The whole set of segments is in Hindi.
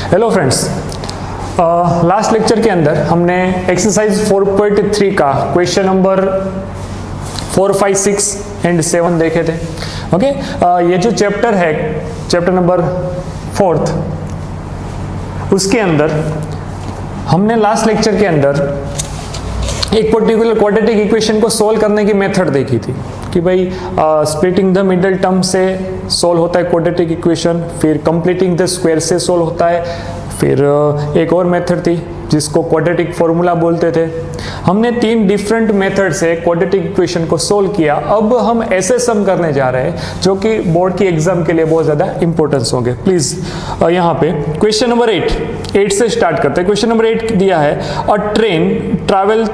हेलो फ्रेंड्स, लास्ट लेक्चर के अंदर हमने एक्सरसाइज 4.3 का क्वेश्चन नंबर 4, 5, 6 एंड 7 देखे थे। ओके, ये जो चैप्टर है, चैप्टर नंबर 4, उसके अंदर हमने लास्ट लेक्चर के अंदर एक पर्टिकुलर क्वाड्रेटिक इक्वेशन को सोल्व करने की मेथड देखी थी कि भाई स्प्लिटिंग द मिडल टर्म से सोल्व होता है क्वाड्रेटिक इक्वेशन, फिर कंप्लीटिंग द स्क्वायर से सोल्व होता है, फिर एक और मेथड थी जिसको क्वाड्रेटिक फॉर्मूला बोलते थे। हमने 3 डिफरेंट मेथड से क्वाड्रेटिक इक्वेशन को सोल्व किया। अब हम ऐसे सम करने जा रहे हैं जो कि बोर्ड की एग्जाम के लिए बहुत ज़्यादा इंपॉर्टेंस होंगे। प्लीज़ यहाँ पे क्वेश्चन नंबर 8 से स्टार्ट करते हैं। क्वेश्चन नंबर 8 दिया है, अ train travel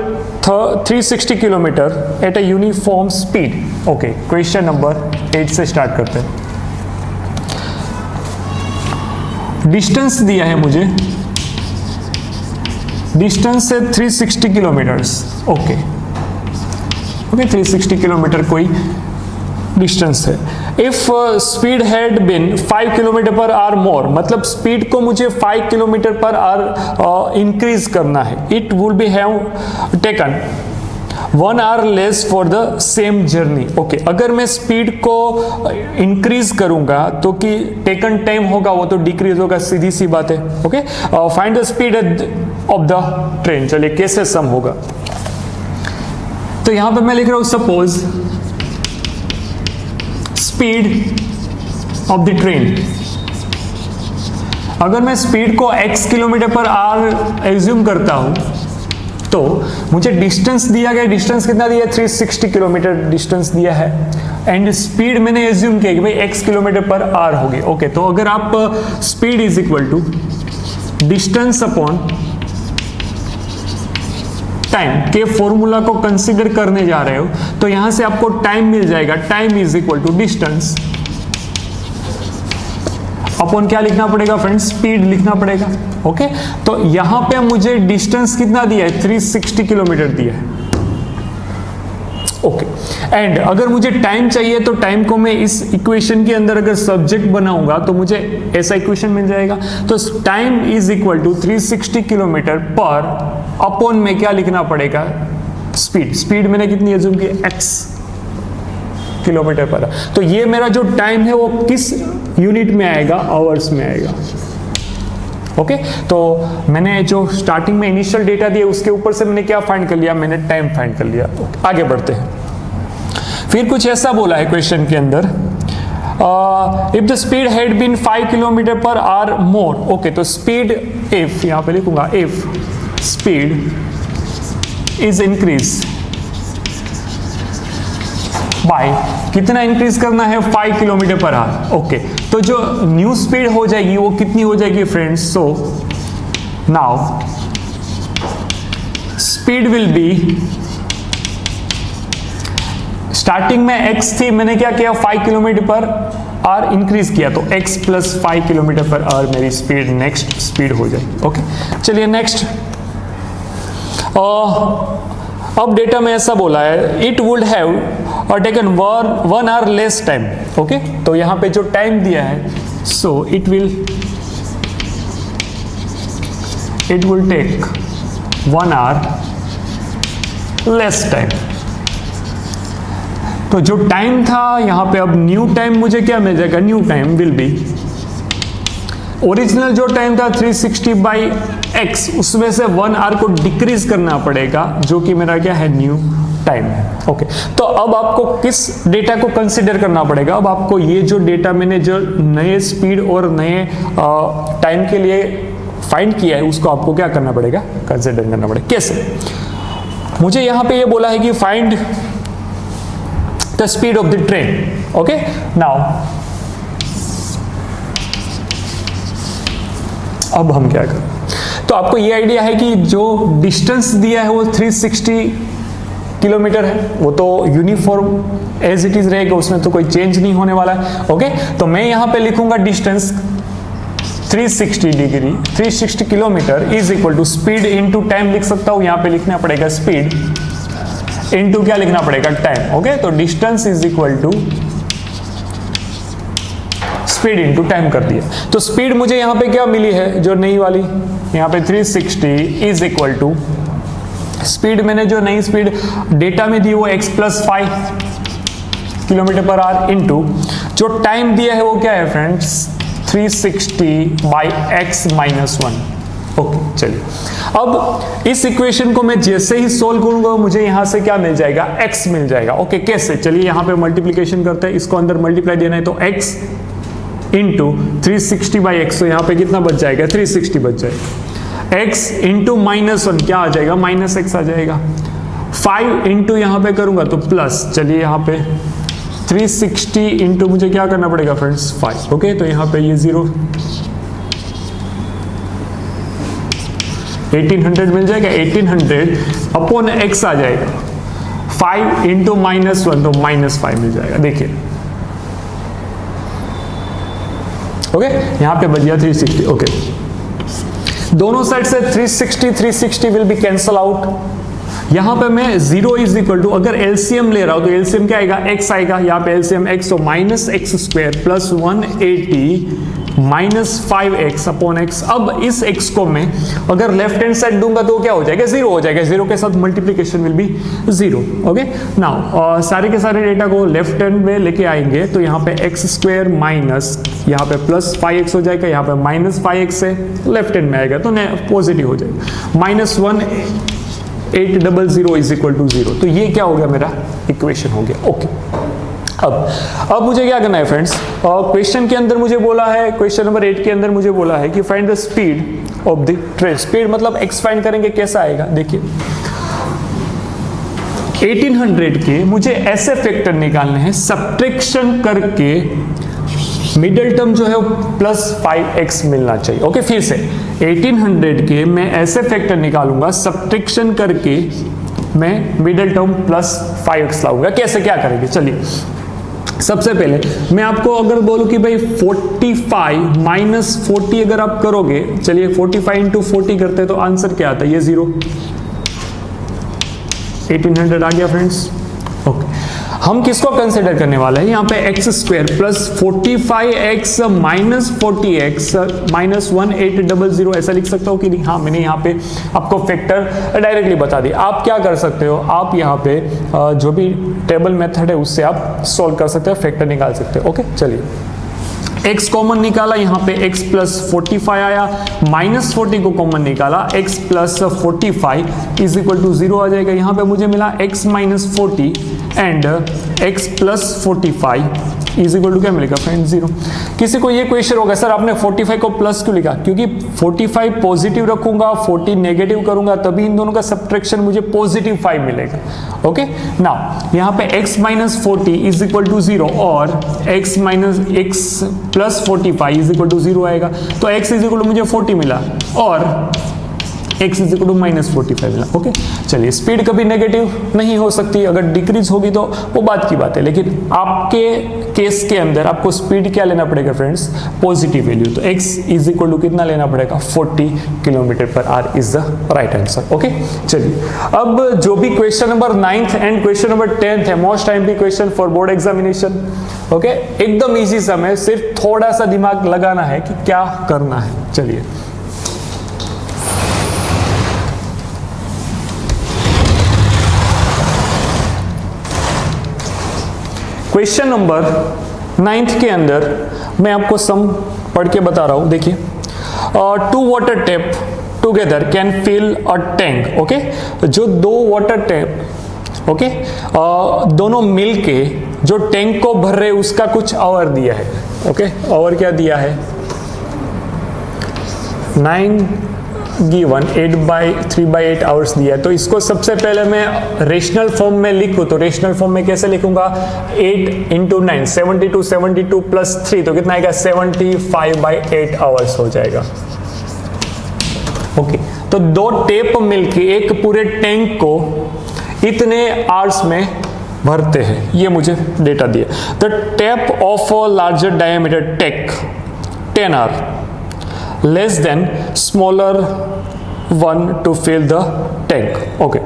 360 kilometre at a uniform speed. Okay, question number 8 से स्टार्ट करते हैं। डिस्टेंस दिया है मुझे, डिस्टेंस है 360 किलोमीटर्स। ओके, 360 किलोमीटर कोई डिस्टेंस है। If speed had been 5 kilometre per hour more, मतलब स्पीड को मुझे 5 किलोमीटर पर आवर इंक्रीज करना है। It would be have taken 1 hour less for the same journey. Okay, अगर मैं स्पीड को इंक्रीज करूंगा तो कि टेकन टाइम होगा वो तो डिक्रीज होगा, सीधी सी बात है। Okay, find the speed of the train. चलिए कैसे सम होगा, तो यहां पे मैं लिख रहा हूं suppose speed of the train. अगर मैं स्पीड को x kilometre per our assume करता हूं तो मुझे डिस्टेंस दिया गया, डिस्टेंस कितना दिया, 360 किलोमीटर डिस्टेंस दिया है, एंड स्पीड मैंने एज्यूम किया कि भाई x किलोमीटर पर आवर होगी। ओके, तो अगर आप speed is equal to distance upon time के फॉर्मूला को कंसीडर करने जा रहे हो तो यहां से आपको टाइम मिल जाएगा। Time is equal to distance upon क्या लिखना पड़ेगा फ्रेंड्स, स्पीड लिखना पड़ेगा। ओके, तो यहां पे मुझे डिस्टेंस कितना दिया है, 360 किलोमीटर दिया है। ओके, एंड अगर मुझे टाइम चाहिए तो टाइम को मैं इस इक्वेशन के अंदर अगर सब्जेक्ट बनाऊंगा तो मुझे ऐसा इक्वेशन मिल जाएगा। तो time is equal to 360 kilometre per upon में क्या लिखना पड़ेगा, स्पीड। स्पीड मैंने कितनी एज्यूम की, x किलोमीटर पर। तो ये मेरा जो टाइम है वो किस यूनिट में आएगा, आवर्स में आएगा। ओके, तो मैंने जो स्टार्टिंग में इनिशियल डेटा दिया उसके ऊपर से मैंने क्या फाइंड कर लिया, मैंने टाइम फाइंड कर लिया। आगे बढ़ते हैं। फिर कुछ ऐसा बोला है क्वेश्चन के अंदर, if the speed had been 5 kilometre per hour more. Okay, तो स्पीड, इफ यहां पे लिखूंगा, if speed is increase by, कितना इंक्रीज करना है, 5 किलोमीटर पर आवर। ओके, तो जो न्यू स्पीड हो जाएगी वो कितनी हो जाएगी friends, so now speed will be, starting में x थी, मैंने क्या किया, 5 किलोमीटर पर आवर इंक्रीज किया, तो x plus 5 kilometre per our मेरी स्पीड नेक्स्ट स्पीड हो जाएगी। ओके, चलिए नेक्स्ट। अब डेटा में ऐसा बोला है, it would have taken 1 hour less time. Okay, तो यहां पे जो टाइम दिया है, so it will take 1 hour less time. तो जो टाइम था यहां पे, अब न्यू टाइम मुझे क्या मिल जाएगा, new time will be, original जो टाइम था 360 बाई x, उसमें से 1 आवर को डिक्रीज करना पड़ेगा जो कि मेरा क्या है, न्यू टाइम है। ओके, तो अब आपको किस डेटा को कंसीडर करना पड़ेगा, अब आपको ये जो डेटा मैंने जो नए स्पीड और नए टाइम के लिए फाइंड किया है उसको आपको क्या करना पड़ेगा, कंसीडर करना पड़ेगा। कैसे, मुझे यहां पे ये बोला है कि find the speed of the train. Okay, now अब हम क्या करें, तो आपको ये आइडिया है कि जो डिस्टेंस दिया है वो 360 किलोमीटर है, वो तो यूनिफॉर्म एज इट इज रहेगा, उसमें तो कोई चेंज नहीं होने वाला है। ओके, तो मैं यहां पे लिखूंगा distance 360 kilometre is equal to speed into time लिख सकता हूं, यहां पे लिखना पड़ेगा स्पीड इनटू क्या लिखना पड़ेगा, टाइम। ओके, तो distance is equal to speed into time कर दिया। तो स्पीड मुझे यहाँ पे क्या मिली है, जो नई वाली यहाँ पे 360 इज इक्वल टू स्पीड, मैंने जो नई स्पीड डेटा में दी वो x+5 kilometre per our into जो टाइम दिया है वो क्या है फ्रेंड्स 360/x-1। ओके चलिए, अब इस इक्वेशन को मैं जैसे ही सोल्व करूंगा मुझे यहां से क्या मिल जाएगा, x मिल जाएगा। ओके कैसे, चलिए यहां पे मल्टीप्लीकेशन करते हैं, इसको अंदर मल्टीप्लाई देना है तो x इंटू 360/x, तो यहां पे कितना बच जाएगा 360 बच जाएगा। x इंटू -1 क्या आ जाएगा, -x आ जाएगा। 5 इंटू यहां पे करूंगा तो प्लस, चलिए यहां पे 360 इंटू मुझे क्या करना पड़ेगा फ्रेंड्स 5। ओके तो यहां पे ये 0 1800 मिल जाएगा, 1800 अपॉन x आ जाएगा। 5 इंटू -1 तो -5 मिल जाएगा। देखिए ओके यहां पे बच गया 360। ओके दोनों साइड से 360 विल बी कैंसल आउट। यहां पे मैं 0 इज इक्वल टू, अगर एलसीएम ले रहा हूं तो एलसीएम क्या आएगा, x आएगा। यहां पे एलसीएम x, तो -x² plus 180 -5x upon x। अब इस x को मैं अगर लेफ्ट हैंड साइड दूंगा तो क्या हो जाएगा, 0 हो जाएगा। 0 के साथ multiplication will be 0। Okay now सारे के सारे डेटा को लेफ्ट हैंड में लेके आएंगे तो यहाँ पे x² माइनस यहाँ पे प्लस 5x हो जाएगा, यहाँ पे -5x से लेफ्ट हैंड में आएगा तो पॉजिटिव हो जाएगा। -1800 इज इक्वल टू 0। तो ये क्या हो गया, मेरा इक्वेशन हो गया। ओके अब मुझे क्या करना है फ्रेंड्स, क्वेश्चन के अंदर मुझे बोला है, क्वेश्चन नंबर 8 के अंदर मुझे बोला है कि find the speed of the train. Speed मतलब x फाइंड करेंगे, कैसा आएगा देखिए 1800 के मुझे ऐसे फैक्टर निकालने हैं, सब्ट्रैक्शन करके मिडिल टर्म जो है +5x मिलना चाहिए। ओके फिर से 1800 के मैं ऐसे फैक्टर निकालूंगा, सब्ट्रैक्शन करके मैं मिडिल टर्म +5x लाऊंगा। कैसे क्या करेंगे, चलिए सबसे पहले मैं आपको अगर बोलूं कि भाई 45 - 40 अगर आप करोगे, चलिए 45 इंटू 40 करते हैं तो आंसर क्या आता है, ये 0। 1800 आ गया फ्रेंड्स। ओके हम किसको कंसिडर करने वाले हैं, यहाँ पे x² plus 45x minus 40x -1800 ऐसा लिख सकता हूँ कि नहीं। हाँ मैंने यहाँ पे आपको फैक्टर डायरेक्टली बता दिया। आप क्या कर सकते हो, आप यहाँ पे जो भी टेबल मेथड है उससे आप सॉल्व कर सकते हो, फैक्टर निकाल सकते हो। ओके चलिए x कॉमन निकाला, यहाँ पे x प्लस 45 आया, -40 को कॉमन निकाला, x plus 45 is equal to 0 आ जाएगा। यहाँ पे मुझे मिला x minus 40 and x plus 45 is equal to क्या मिलेगा फ्रेंड 0। किसी को ये क्वेश्चन होगा सर आपने 45 को प्लस क्यों लिखा, क्योंकि 45 पॉजिटिव रखूंगा 40 नेगेटिव करूंगा तभी इन दोनों का सब्ट्रैक्शन मुझे +5 मिलेगा। ओके नाउ यहाँ पे x minus 40 is equal to 0 और x plus 45 is equal to 0 आएगा। तो x इज इक्वल टू मुझे 40 मिला और x इज इक्वल टू -45 मिला। ओके चलिए स्पीड कभी नेगेटिव नहीं हो सकती, अगर डिक्रीज होगी तो वो बात की बात है, लेकिन आपके केस के अंदर आपको स्पीड क्या लेना पड़ेगा फ्रेंड्स, पॉजिटिव वैल्यू। तो x इज इक्वल टू कितना लेना पड़ेगा 40 km/h is the right answer. Okay चलिए अब जो भी question number 9th and question number 10th है, most timely question for board examination. Okay एकदम इजी समय, सिर्फ थोड़ा सा दिमाग लगाना है कि क्या करना है। चलिए क्वेश्चन नंबर 9th के अंदर मैं आपको सम पढ़ के बता रहा हूं। देखिए 2 water tap together can fill a tank. Okay जो 2 वाटर टैप ओके दोनों मिलके जो टैंक को भर रहे उसका कुछ आवर दिया है। ओके आवर क्या दिया है 9 गिवन 8/3/8 आवर्स दिया है। तो इसको सबसे पहले मैं रेशनल फॉर्म में लिखूं तो रेशनल फॉर्म में कैसे लिखूंगा 8 × 9 72 प्लस 3 तो कितना आएगा 75/8 आवर्स हो जाएगा। ओके तो 2 टेप मिलके एक पूरे टैंक को इतने आवर्स में भरते हैं, ये मुझे डेटा दिया। The tap of a larger diameter take 10 hour less than smaller one to fill the tank. Okay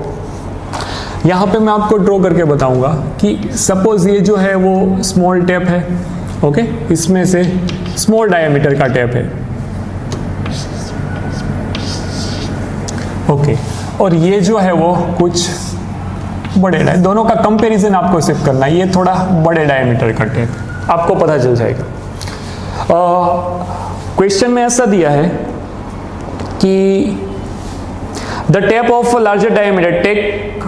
यहां पे मैं आपको ड्रॉ करके बताऊंगा कि सपोज ये जो है वो स्मॉल टैप है, ओके, इसमें से स्मॉल डायमीटर का टैप है। ओके, और ये जो है वो कुछ बड़े दोनों का कंपैरिजन आपको सिर्फ करना है। ये थोड़ा बड़े डायमीटर का टैप, आपको पता चल जाएगा। क्वेश्चन में ऐसा दिया है कि the tap of larger diameter take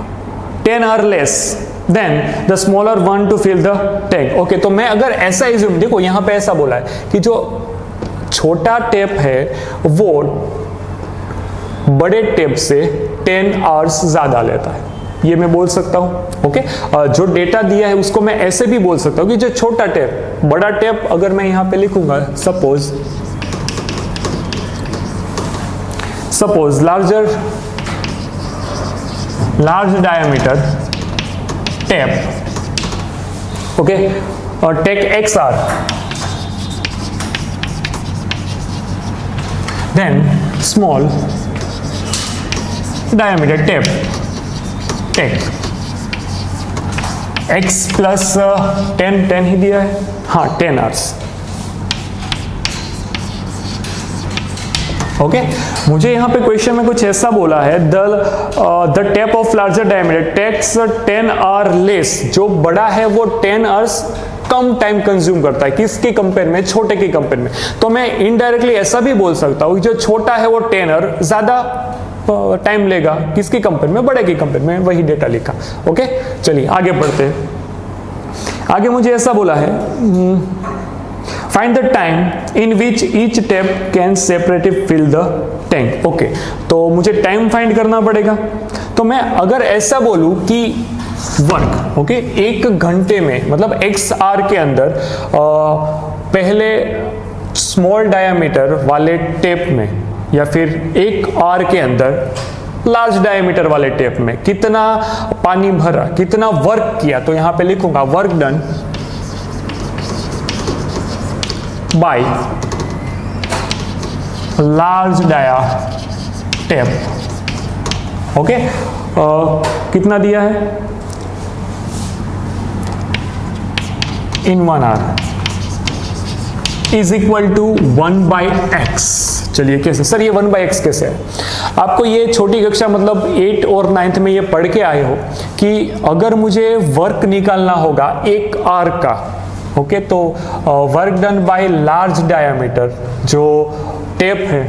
10 or less then the smaller one to fill the tank। Okay, तो मैं अगर ऐसा एज्यूम, देखो यहां पे ऐसा बोला है कि जो छोटा टेप है वो बड़े टेप से 10 hours ज्यादा लेता है, ये मैं बोल सकता हूं। ओके, जो डेटा दिया है उसको मैं ऐसे भी बोल सकता हूं कि जो छोटा टेप, बड़ा टेप अगर मैं यहां पे लिखूंगा, suppose large diameter tape, okay, or take XR, then small diameter tape take X plus 10 ही दिया है, हाँ 10 hours। ओके, मुझे यहाँ पे क्वेश्चन में कुछ ऐसा बोला है, the tape of larger diameter takes 10 or less, जो बड़ा है वो 10 hours कम टाइम कंज्यूम करता है, किसके कंपेयर में, छोटे के कंपेयर में। तो मैं इनडायरेक्टली ऐसा भी बोल सकता हूँ जो छोटा है वो 10 hour ज्यादा टाइम लेगा, किसके कंपेयर में, बड़े के कंपेयर में, वही डेटा लिखा। ओके, चलिए आगे बढ़ते हैं। आगे मुझे ऐसा बोला है, find the time in which each tap can separately fill the tank। Okay, तो मुझे टाइम फाइंड करना पड़ेगा। तो मैं अगर ऐसा बोलूं कि वर्क, ओके, 1 घंटे में, मतलब XR के अंदर पहले स्मॉल डायमीटर वाले टेप में या फिर 1 hour के अंदर लार्ज डायमीटर वाले टेप में कितना पानी भरा, कितना वर्क किया, तो यहां पे लिखूंगा work done by large dia tape. Okay, कितना दिया है, in 1 hour is equal to 1/x। चलिए कैसे सर, ये 1/x कैसे है? आपको ये छोटी कक्षा मतलब 8 और 9th में ये पढ़ के आए हो कि अगर मुझे वर्क निकालना होगा 1 hour का, ओके, तो work done by large diameter जो टेप है,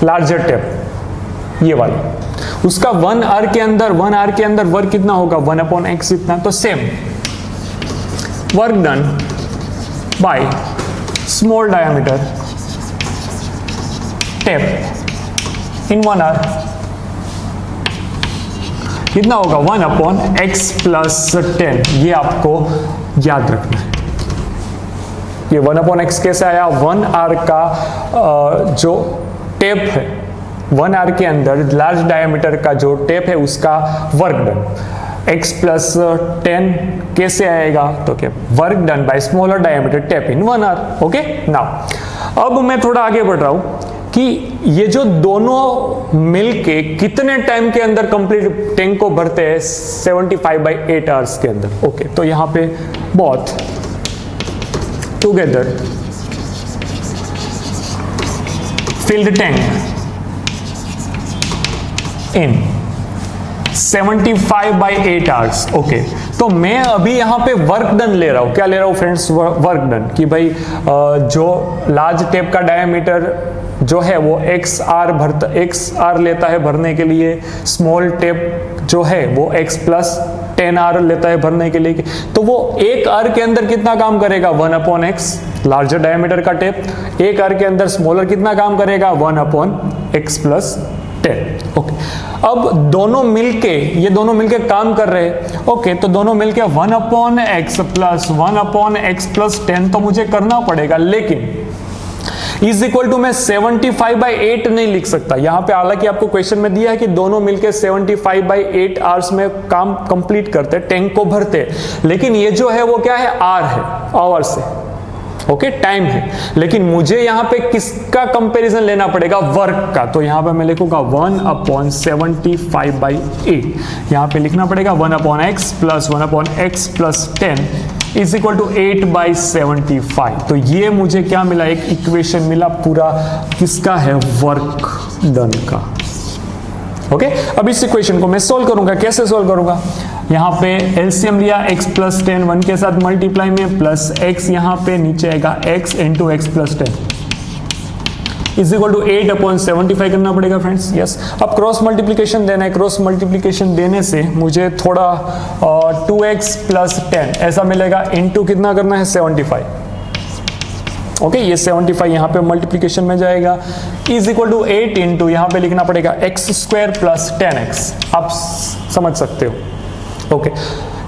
लार्जर टेप ये वाला, उसका 1 hour के अंदर वर्क कितना होगा, 1/x इतना। तो same work done by small diameter tape in 1 hour कितना होगा, 1/x + 10। ये आपको याद रखना है। ये 1/x कैसे आया, 1 hour का जो टेप है, 1 hour के अंदर लार्ज डायमीटर का जो टेप है उसका वर्क डन, x + 10 कैसे आएगा, तो क्या, work done bye smaller diameter tape in 1 hour। Okay, now अब मैं थोड़ा आगे बढ़ रहा हूं कि ये जो दोनों मिलके कितने टाइम के अंदर कंप्लीट टैंक को भरते हैं, 75/8 hours के अंदर। ओके, तो यहां पे both together fill the tank in 75/8 hours। Okay, तो मैं अभी यहां पे वर्क डन ले रहा हूं, क्या ले रहा हूं फ्रेंड्स, वर्क डन, कि भाई जो लार्ज टेप का डायमीटर जो है वो XR लेता है भरने के लिए, स्मॉल टेप जो है वो x + 10 hour लेता है भरने के लिए, तो वो 1 hour के अंदर कितना काम करेगा, 1/x लार्जर डायमीटर का टेप, 1 hour के अंदर स्मॉलर कितना काम करेगा, 1/x + 10। ओके, अब दोनों मिलके काम कर रहे हैं। ओके, तो दोनों मिलके 1/x + 1/x + 10 तो मुझे करना पड़ेगा, लेकिन इज इक्वल टू मैं 75/8 नहीं लिख सकता यहां पे। हालांकि आपको क्वेश्चन में दिया है कि दोनों मिलके 75/8 hours में काम कंप्लीट करते, टैंक को भरते, लेकिन ये जो है वो क्या है, आर है, आवर्स है। ओके, टाइम है, लेकिन मुझे यहां पे किसका कंपैरिजन लेना पड़ेगा, वर्क का। तो यहां पे मैं लिखूंगा 1/75/8, यहां पे लिखना पड़ेगा 1/x + 1/x + 10 is equal to 8/75। तो ये मुझे क्या मिला, एक इक्वेशन मिला पूरा किसका है, वर्क डन का। ओके अब इस इक्वेशन को मैं सोल्व करूंगा। कैसे सोल्व करूंगा, यहां पे एलसीएम लिया x प्लस 10 1 के साथ मल्टीप्लाई में प्लस x, यहां पे नीचे आएगा x into x plus 10 is equal to 8/75 करना पड़ेगा फ्रेंड्स। यस अब क्रॉस मल्टीप्लीकेशन देना है। क्रॉस मल्टीप्लीकेशन देने से मुझे थोड़ा 2x प्लस 10 ऐसा मिलेगा, इंटू कितना करना है 75। ओके ये 75 यहाँ पे मल्टीप्लीकेशन में जाएगा, इज इक्वल टू 8 इंटू यहाँ पे लिखना पड़ेगा x स्क्वायर प्लस 10x। आप समझ सकते हो। ओके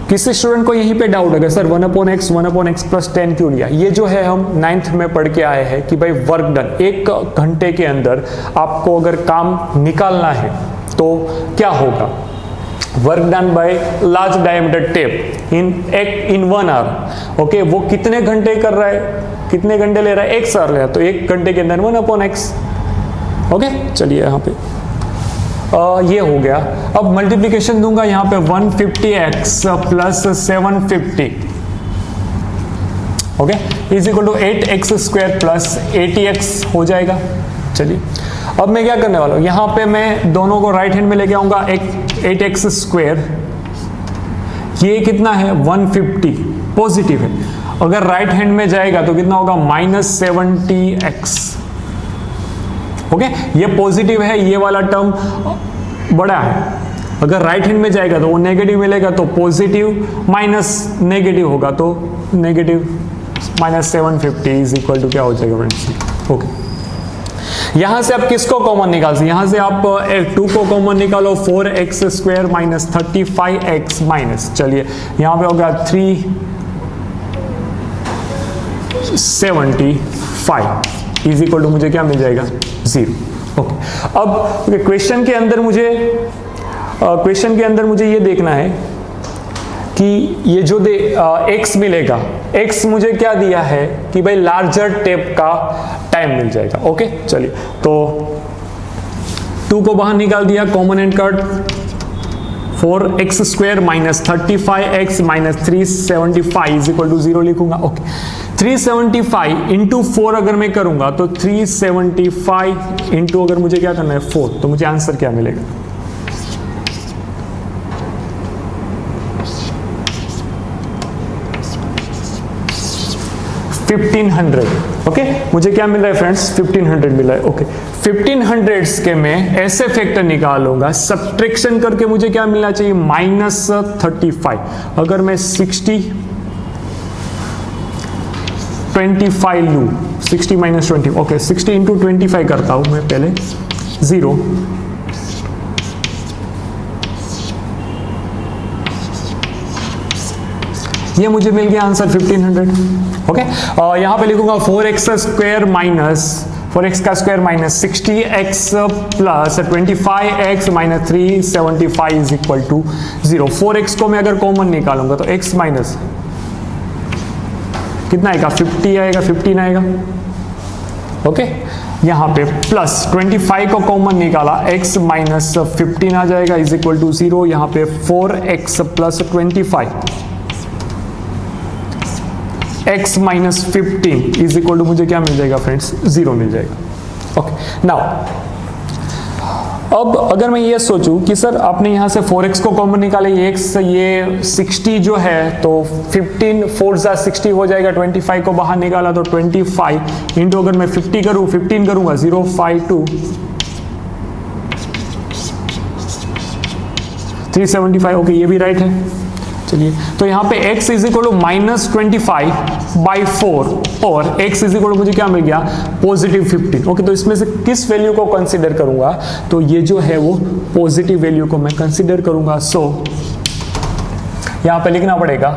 किसी स्टूडेंट को यहीं पे डाउट है सर 1/x प्लस 10 क्यों लिया। ये जो है हम 9th में पढ़ के आए हैं कि भाई वर्क डन, 1 घंटे के अंदर आपको अगर काम निकालना है तो क्या होगा, work done by large diameter tape in 1 hour. Okay वो कितने घंटे कर रहा है, कितने घंटे ले रहा है, 1 आवर ले रहा है, तो 1 घंटे के अंदर 1/x। ओके चलिए यहाँ पे ये हो गया। अब मल्टीप्लीकेशन दूंगा यहाँ पे 150x plus 750 okay is equal to 8x square plus 80x हो जाएगा। चलिए अब मैं क्या करने वाला हूँ, यहाँ पे मैं दोनों को राइट हैंड में लेके आऊंगा। 8x स्क्वायर ये कितना है 150 पॉजिटिव है, अगर राइट हैंड में जाएगा तो कितना होगा -70x। ओके ये पॉजिटिव है, ये वाला टर्म बड़ा है, अगर राइट हैंड में जाएगा तो वो नेगेटिव मिलेगा, तो पॉजिटिव माइनस नेगेटिव होगा तो नेगेटिव -750 इज इक्वल टू क्या हो जाएगा फ्रेंड्स। ओके यहां से आप किसको कॉमन निकाल सकते, यहां से आप 2 को कॉमन निकालो, 4x square minus 35x minus, चलिए यहां पे होगा 375 इज इक्वल टू मुझे क्या मिल जाएगा 0। ओके अब क्वेश्चन के अंदर मुझे ये देखना है कि ये जो x मिलेगा, x मुझे क्या दिया है कि भाई लार्जर टेप का टाइम मिल जाएगा। ओके चलिए तो 2 को बाहर निकाल दिया, common and cut, 4x square minus 35x minus 375 is equal to 0 लिखूंगा। ओके 375 इंटू 4 अगर मैं करूंगा तो 375 इंटू अगर मुझे क्या करना है 4, तो मुझे आंसर क्या मिलेगा 1500। ओके मुझे क्या मिल रहा है फ्रेंड्स 1500 मिल रहा है। ओके 1500 के मैं ऐसे फैक्टर निकालूंगा, सब्ट्रैक्शन करके मुझे क्या मिलना चाहिए -35। अगर मैं 25 लू, 60 माइनस 20, ओके 60 इंटू 25 करता हूं मैं पहले 0, ये मुझे मिल गया आंसर 1500। ओके यहां पे लिखूंगा 4x स्क्वायर माइनस 4x का square minus 60x plus 25x minus 375 is equal to 0। 4x को मैं अगर कॉमन निकालूंगा तो x माइनस कितना आएगा 50 आएगा, 15 आएगा। ओके यहां पे प्लस 25 को कॉमन निकाला, x माइनस 15 आ जाएगा इज इक्वल टू 0। यहां पे 4x plus 25 x minus 15 is equal to मुझे क्या मिल जाएगा फ्रेंड्स 0 मिल जाएगा। ओके नाउ अब अगर मैं ये सोचूं कि सर आपने यहां से 4x को कॉमन निकाले, ये x ये 60 जो है तो 15 4 जा 60 हो जाएगा, 25 को बाहर निकाला तो 25 इंटू अगर मैं 50 करूं 15 करूंगा 052 375। ओके ये भी राइट है। चलिए तो यहाँ पे x इज इक्वल टू -25/4 और x इज इक्वल टू मुझे क्या मिल गया +15। ओके तो इसमें से किस वैल्यू को कंसीडर करूंगा, तो ये जो है वो पॉजिटिव वैल्यू को मैं कंसीडर करूंगा। सो यहाँ पे लिखना पड़ेगा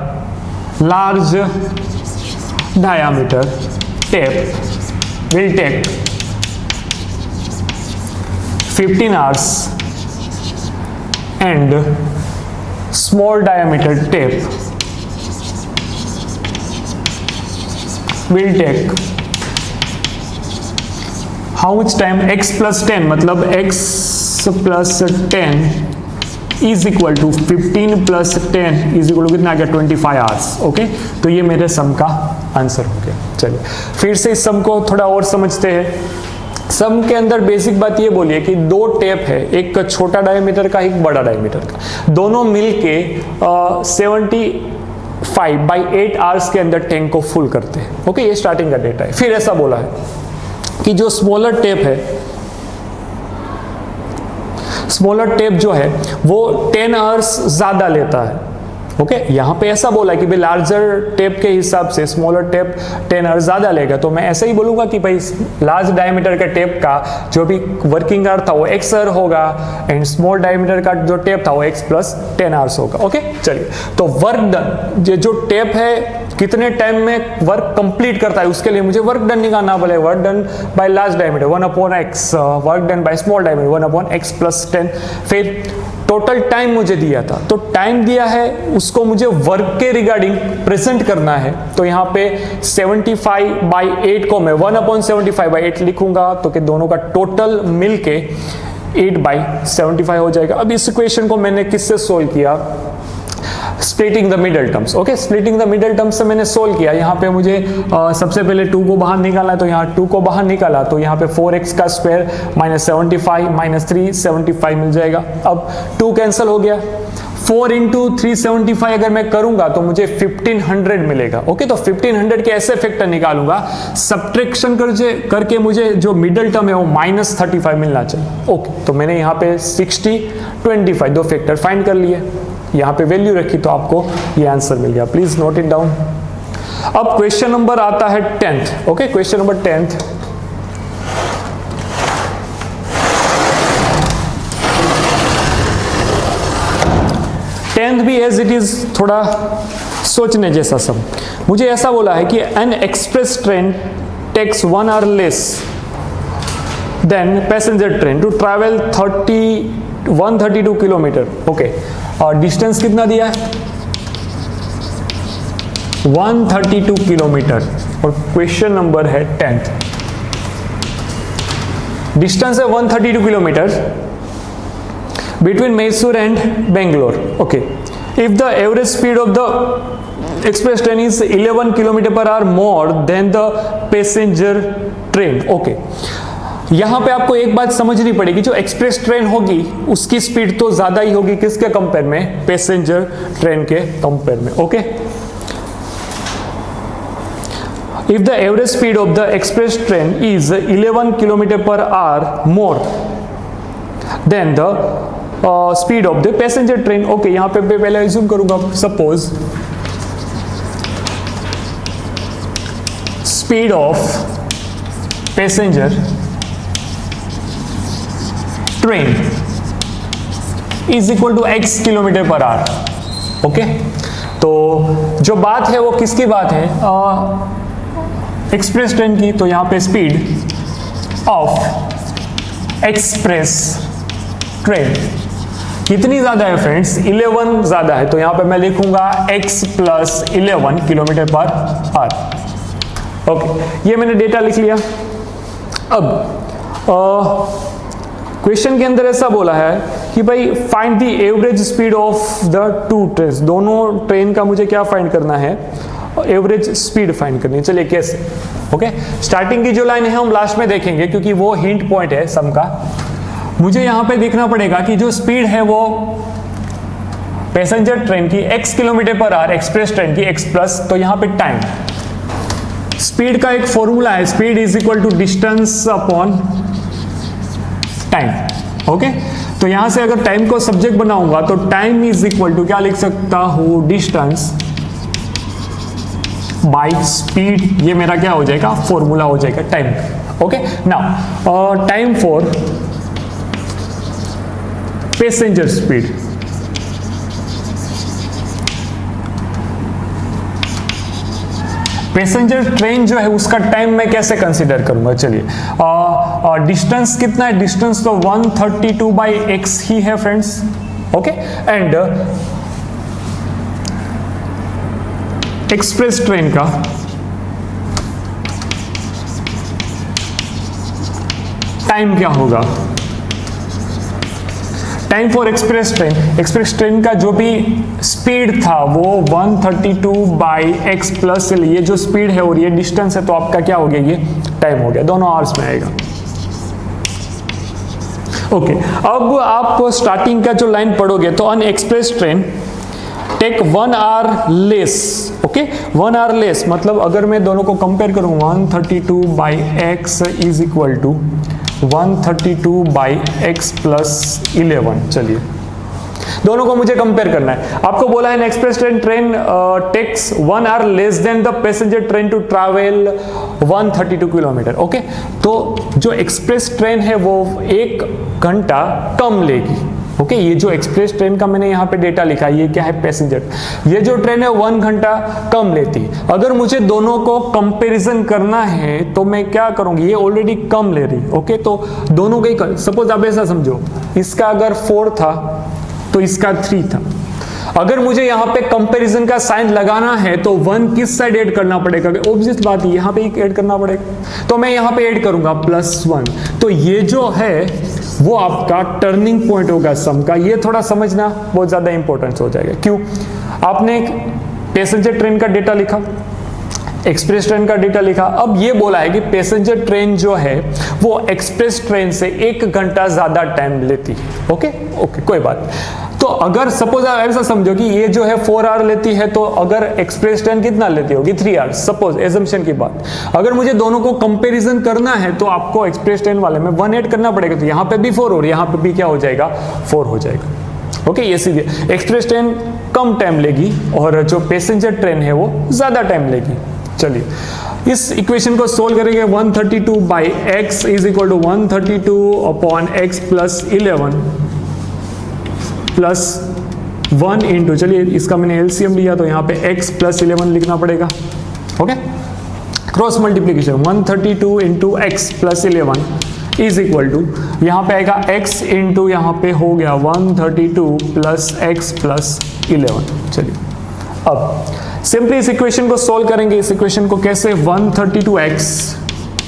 large diameter tape will take 15 hours and small diameter tape will take how much time, x plus 10 मतलब x plus 10 is equal to 15 plus 10 is equal to कितना आ गया 25 आवर्स। ओके, तो ये मेरे सम का आंसर हो गया। चलिए फिर से इस सम को थोड़ा और समझते हैं। सम के अंदर बेसिक बात ये बोलिए कि दो टेप है, एक छोटा डायमीटर का एक बड़ा डायमीटर का, दोनों मिलके 75/8 आवर्स के अंदर टैंक को फुल करते हैं। ओके, ये स्टार्टिंग का डेटा है। फिर ऐसा बोला है कि जो स्मॉलर टेप है, स्मॉलर टेप जो है वो 10 आवर्स ज्यादा लेता है। ओके, यहां पे ऐसा बोला कि भाई लार्जर टेप के हिसाब से स्मॉलर टेप 10 आवर्स ज्यादा लेगा, तो मैं ऐसा ही बोलूंगा कि भाई लार्ज डायमीटर के टेप का जो भी वर्किंग आवर था वो x आवर होगा एंड स्मॉल डायमीटर का जो टेप था वो x प्लस 10 आवर्स होगा। ओके, चलिए तो वर्क डन, ये जो टेप है कितने टाइम में वर्क कंप्लीट करता है उसके लिए मुझे वर्क डन निकालना बोले। Work done by large diameter 1/x, work done by small diameter 1/x plus 10। फिर टोटल टाइम मुझे दिया था, तो टाइम दिया है उसको मुझे वर्क के रिगार्डिंग प्रेजेंट करना है, तो यहाँ पे 75/8 को मैं 1/75/8 लिखूंगा, तो कि दोनों का टोटल मिलके 8/75 हो जाएगा। अब इस इक्वेशन को मैंने किससे सोल्व किया, splitting the middle terms. Okay, splitting the middle terms से मैंने सोल्व किया। यहाँ पे मुझे सबसे पहले 2 को बाहर निकाला, तो यहाँ 2 को बाहर निकाला तो यहाँ पे 4x का स्क्वायर माइनस 75 माइनस 375 मिल जाएगा। अब 2 कैंसिल हो गया, 4 इंटू 375 अगर मैं करूंगा तो मुझे 1500 मिलेगा। ओके, तो 1500 के ऐसे फैक्टर निकालूंगा, सब्ट्रैक्शन करके मुझे जो मिडल टर्म है वो माइनस 35 मिलना चाहिए। ओके, तो मैंने यहाँ पे 60 25 दो फैक्टर फाइंड कर लिए, यहाँ पे वैल्यू रखी तो आपको ये आंसर मिल गया। Please note it down. अब क्वेश्चन नंबर आता है 10th। Okay, question number 10th। भी एज इट इज थोड़ा सोचने जैसा सब। मुझे ऐसा बोला है कि an express train takes 1 hour less than passenger train to travel 132 kilometre. Okay, और डिस्टेंस कितना दिया है 132 किलोमीटर, और क्वेश्चन नंबर है 10th। डिस्टेंस है 132 kilometre between Mysore and Bangalore. Okay, if the average speed of the express train is 11 km/h more than the passenger train. Okay, यहाँ पे आपको एक बात समझनी पड़ेगी, जो एक्सप्रेस ट्रेन होगी उसकी स्पीड तो ज्यादा ही होगी किसके कंपेयर में, पैसेंजर ट्रेन के कंपेयर में। Okay, if the average speed of the express train is 11 km/h more than the speed of the passenger train. Okay, यहां पे पहले एज्यूम करूंगा, suppose speed of passenger train is equal to x km/h। Okay, तो जो बात है वो किसकी बात है, एक्सप्रेस ट्रेन की। तो यहां पे स्पीड ऑफ एक्सप्रेस ट्रेन कितनी ज्यादा है फ्रेंड्स, 11 ज्यादा है, तो यहां पे मैं लिखूंगा x प्लस 11 km/h। ओके, ये मैंने डेटा लिख लिया। अब क्वेश्चन के अंदर ऐसा बोला है कि भाई find the average speed of the to trains, दोनों ट्रेन का मुझे क्या फाइंड करना है, एवरेज स्पीड फाइंड करनी है। चलिए कैसे। ओके, स्टार्टिंग की जो लाइन है हम लास्ट में देखेंगे क्योंकि वो हिंट पॉइंट है सम का। मुझे यहां पे देखना पड़ेगा कि जो स्पीड है वो पैसेंजर ट्रेन की x km/h, एक्सप्रेस ट्रेन की x प्लस, तो यहां पे टाइम, स्पीड का एक फॉर्मूला है, speed is equal to distance upon time. Okay, तो यहां से अगर टाइम को सब्जेक्ट बनाऊंगा तो टाइम इज इक्वल टू क्या लिख सकता हूं, डिस्टेंस बाय स्पीड। ये मेरा क्या हो जाएगा, फॉर्मूला हो जाएगा time. Okay, now time for passenger speed, passenger train जो है उसका टाइम मैं कैसे कंसीडर करूंगा। चलिए, डिस्टेंस कितना है, डिस्टेंस तो 132/x ही है friends. Okay, and express train का टाइम क्या होगा, टाइम फॉर एक्सप्रेस ट्रेन का जो भी स्पीड था वो 132/x प्लस एल, ये जो स्पीड है और ये डिस्टेंस है, तो आपका क्या हो गया, ये टाइम हो गया, दोनों आवर्स में आएगा। ओके, अब आप स्टार्टिंग का जो लाइन पढ़ोगे तो an express train take 1 hour less, okay 1 hour less, मतलब अगर मैं दोनों को कंपेयर करूं 132/x is equal to 132/x plus 11, चलिए दोनों को मुझे कंपेयर करना है। आपको बोला है express train takes 1 hour less than the passenger train to travel 132 kilometre, okay. तो जो एक्सप्रेस ट्रेन है वो 1 घंटा कम लेगी, ओके। ये जो एक्सप्रेस ट्रेन का मैंने यहाँ पे डेटा लिखा है, ये क्या है, पैसेंजर। ये जो ट्रेन है 1 घंटा कम लेती। अगर मुझे दोनों को कंपैरिजन करना है तो मैं क्या करूंगी, ये ऑलरेडी कम ले रही, ओके। तो दोनों के, सपोज आप ऐसा समझो, इसका अगर 4 था तो इसका 3 था। अगर मुझे यहाँ पे कंपैरिजन का साइन लगाना है तो 1 किस साइड ऐड करना पड़ेगा, ऑब्वियस बात है यहाँ पे ऐड करना पड़ेगा, तो मैं यहाँ पे ऐड करूंगा +1। तो ये जो है वो आपका टर्निंग पॉइंट होगा सम का। ये थोड़ा समझना बहुत ज्यादा इंपॉर्टेंस हो जाएगा। क्यों? आपने एक पैसेंजर ट्रेन का डेटा लिखा, एक्सप्रेस ट्रेन का डेटा लिखा, अब ये बोला है कि पैसेंजर ट्रेन जो है वो एक्सप्रेस ट्रेन से 1 घंटा ज्यादा टाइम लेती है, ओके ओके, कोई बात। तो अगर सपोज आप ऐसा समझो कि ये जो है 4 आवर लेती है, तो अगर एक्सप्रेस ट्रेन कितना लेती होगी, 3 आवर, सपोज एजम्पशन की बात। अगर मुझे दोनों को कंपैरिजन करना है तो आपको एक्सप्रेस ट्रेन वाले में 1 ऐड करना पड़ेगा, तो यहाँ पे भी 4 और यहाँ पे भी क्या हो जाएगा, 4 हो जाएगा, ओके। ये सीधे एक्सप्रेस ट्रेन कम टाइम लेगी और जो पैसेंजर ट्रेन है वो ज्यादा टाइम लेगी। चलिए इस इक्वेशन को सोल्व करेंगे। 132/x is equal to 132/x plus 11 plus 1 into, चलिए इसका मैंने एलसीएम लिया तो यहाँ पे x प्लस 11 लिखना पड़ेगा, okay. Cross multiplication 132 into x plus 11 is equal to, यहाँ पे आएगा x इंटू यहाँ पे हो गया 132 प्लस x प्लस 11। चलिए अब सिंपली इस इक्वेशन को सोल्व करेंगे। इस इक्वेशन को कैसे, 132x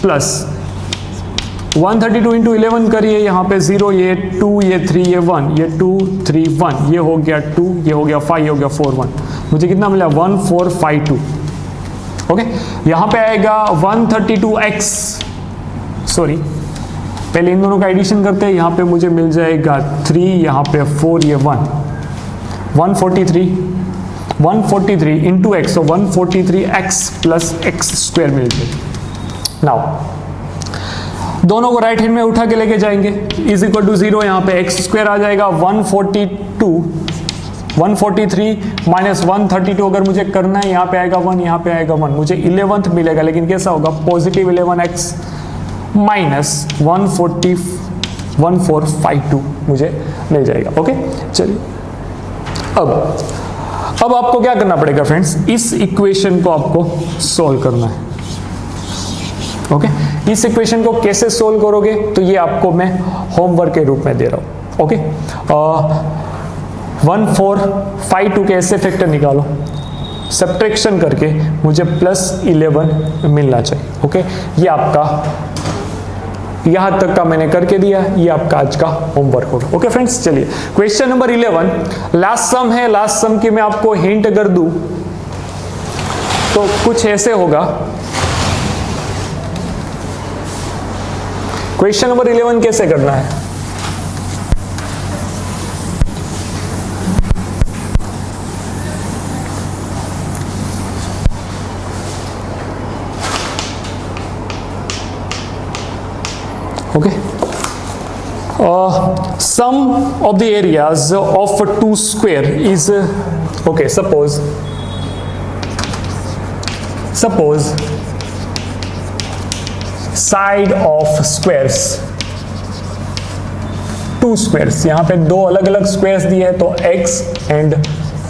प्लस 132 इंटू 11 करिए, यहाँ पे 0, ये 2, ये 3, ये 1, ये 2 3 1, ये हो गया 2, ये हो गया 5, ये हो गया 4 1, मुझे कितना मिला 1452, ओके। यहाँ पे आएगा 132x, सॉरी पहले इन दोनों का एडिशन करते हैं, यहाँ पे मुझे मिल जाएगा 3, यहाँ पे 4, ये 1, 143 into x, so 143x plus x square मिल जाएगा। नाउ दोनों को राइट हैंड में उठा के लेके जाएंगे, इज इक्वल टू 0, यहाँ पे एक्स स्क्वायर आ जाएगा 143 माइनस 132, अगर मुझे करना है यहाँ पे आएगा 1, यहाँ पे आएगा 1, मुझे 11th मिलेगा, लेकिन कैसा होगा, पॉजिटिव 11x माइनस 1452 मुझे मिल जाएगा, ओके। चलिए अब आपको क्या करना पड़ेगा फ्रेंड्स, इस इक्वेशन को आपको सॉल्व करना है, ओके। इस इक्वेशन को कैसे सॉल्व करोगे तो ये आपको मैं होमवर्क के रूप में दे रहा हूं, ओके। 1452 के ऐसे फैक्टर निकालो, सब्ट्रैक्शन करके मुझे +11 मिलना चाहिए, ओके। ये आपका यहां तक का मैंने करके दिया, ये आपका आज का होमवर्क होगा, ओके फ्रेंड्स। चलिए क्वेश्चन नंबर 11 लास्ट सम है। लास्ट सम की मैं आपको हिंट अगर दूं तो कुछ ऐसे होगा। क्वेश्चन नंबर 11 कैसे करना है, okay. Sum of the areas of 2 square is okay. Suppose side of squares, 2 squares, यहाँ पे 2 अलग अलग squares दिए हैं तो x and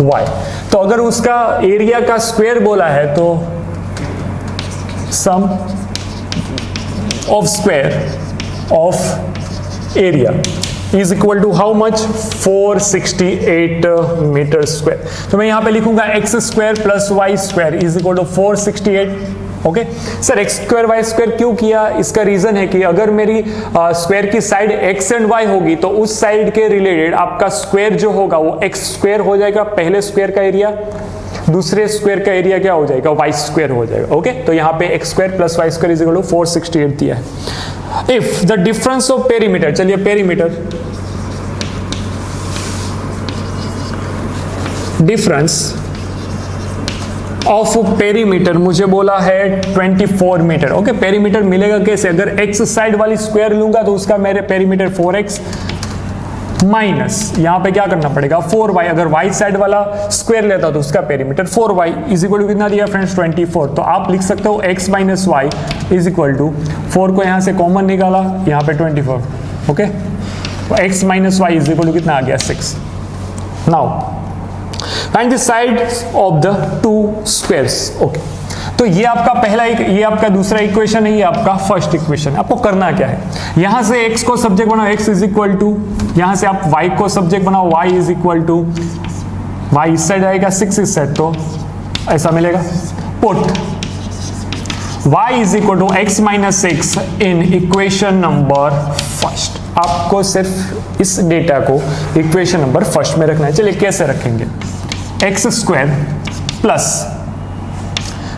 y। तो अगर उसका एरिया का स्क्वायर बोला है तो sum of square of area is equal to how much, 468 metre square. तो मैं यहाँ पे लिखूंगा x square plus y square is equal to 468 okay sir x square y square क्यों किया? इसका रीजन है कि अगर मेरी स्क्वायर की साइड एक्स एंड वाई होगी तो उस साइड के रिलेटेड आपका स्क्वायर जो होगा वो एक्स स्क्वायर हो जाएगा, पहले स्क्वायर का एरिया, दूसरे स्क्वायर का एरिया क्या हो जाएगा? वाई स्क्वायर हो जाएगा। ओके तो यहाँ पे x square plus y square is equal to 468 दिया है। If the difference of perimeter, चलिए पेरीमीटर, डिफरेंस ऑफ पेरीमीटर मुझे बोला है 24 मीटर। ओके पेरीमीटर मिलेगा कैसे? अगर एक्स साइड वाली स्क्वायर लूंगा तो उसका मेरे पेरीमीटर 4x माइनस यहाँ पे क्या करना पड़ेगा 4y, अगर y साइड वाला स्क्वायर लेता तो उसका perimeter 4y is equal to कितना दिया फ्रेंड्स 24। तो आप लिख सकते हो x minus y is equal to 4 को यहाँ से कॉमन निकाला, यहाँ पे 24। ओके तो x minus y is equal to कितना आ गया 6। Now find the sides of the two squares. Okay तो ये आपका पहला ये आपका दूसरा इक्वेशन है, ये आपका फर्स्ट इक्वेशन। आपको करना क्या है, यहां से x को सब्जेक्ट बनाओ, x इज इक्वल टू, यहां से आप y को सब्जेक्ट बनाओ, y is equal to, y इस साइड आएगा 6 इस साइड, तो ऐसा मिलेगा। Put y is equal to x minus 6 in equation number first. आपको सिर्फ इस डेटा को इक्वेशन नंबर फर्स्ट में रखना है। चलिए कैसे रखेंगे, एक्स स्क्वायर प्लस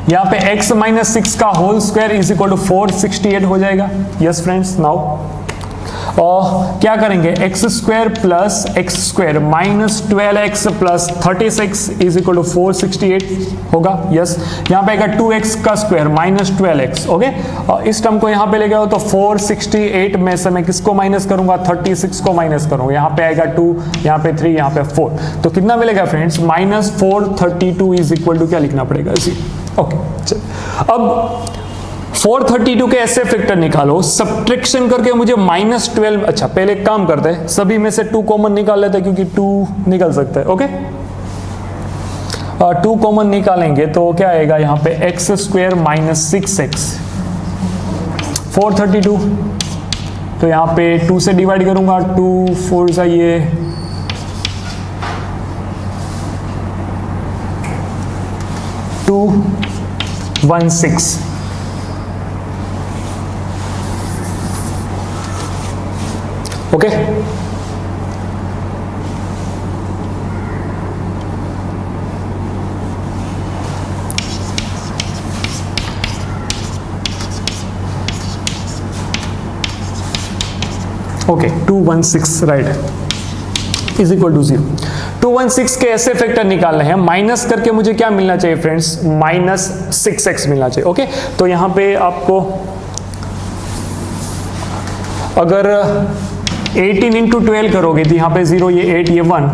यहाँ पे x माइनस 6 का whole square is equal to 468 हो जाएगा। यस फ्रेंड्स नाउ और क्या करेंगे, x square plus x square minus 12x plus 36 is equal to 468 होगा। यस यहाँ पे आएगा 2x का स्क्वायर माइनस 12x। ओके और इस टर्म को यहाँ पे ले गया हो तो 468 में से मैं किसको माइनस करूंगा, 36 को माइनस करूंगा। यहाँ पे आएगा 2, यहाँ पे 3, यहाँ पे 4, तो कितना मिलेगा friends minus 432 is equal to क्या लिखना पड़ेगा इसी। ओके अब 432 के ऐसे फैक्टर निकालो, सब्ट्रैक्शन करके मुझे माइनस 12। अच्छा पहले एक काम करते हैं, सभी में से 2 कॉमन निकाल लेते हैं क्योंकि 2 निकल सकता है। ओके 2 कॉमन निकालेंगे तो क्या आएगा यहाँ पे एक्स स्क्वायर माइनस 6x 432, तो यहाँ पे 2 से डिवाइड करूंगा, 2 4 सा ये 216। Okay okay 216 right is equal to 0। 216 के ऐसे फैक्टर निकालने हैं, माइनस करके मुझे क्या मिलना चाहिए फ्रेंड्स माइनस 6x मिलना चाहिए। ओके तो यहां पे आपको अगर 18 इंटू 12 करोगे तो यहाँ पे 0, ये 8, ये 1,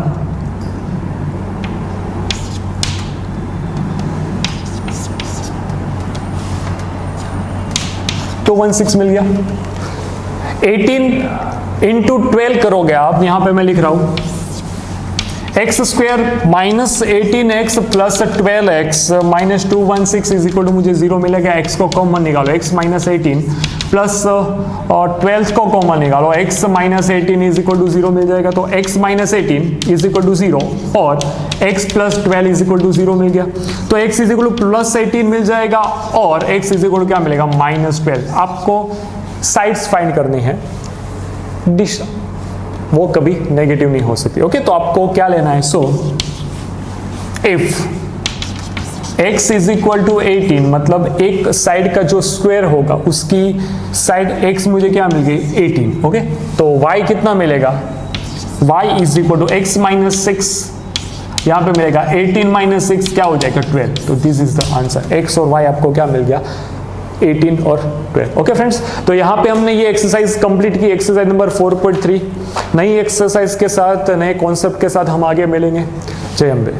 तो 16 मिल गया। 18 इंटू 12 करोगे आप, यहाँ पे मैं लिख रहा हूं x square minus 18x plus 12x minus 216 is equal to मुझे 0 मिलेगा। x को कॉमन निकालो, x माइनस 18 प्लस 12 को कॉमन निकालो, x minus 18 is equal to 0 मिल जाएगा। तो x minus 18 is equal to 0 और x plus 12 is equal to 0 मिल गया। तो x is equal to plus 18 मिल जाएगा और x इज इक्वल टू क्या मिलेगा माइनस 12। आपको साइड्स फाइंड करनी है, दिशा वो कभी नेगेटिव नहीं हो सकती। ओके तो आपको क्या लेना है, so if x is equal to 18 मतलब एक साइड का जो स्क्वायर होगा उसकी साइड x मुझे क्या मिल गई 18। ओके तो y कितना मिलेगा, y is equal to x minus 6, यहाँ पे मिलेगा 18 माइनस 6 क्या हो जाएगा 12। तो this is the answer, x और y आपको क्या मिल गया 18 और 12। ओके फ्रेंड्स तो यहाँ पे हमने ये एक्सरसाइज कंप्लीट की, एक्सरसाइज नंबर 4.3। नई एक्सरसाइज के साथ, नए कॉन्सेप्ट के साथ हम आगे मिलेंगे। जय अम्बे।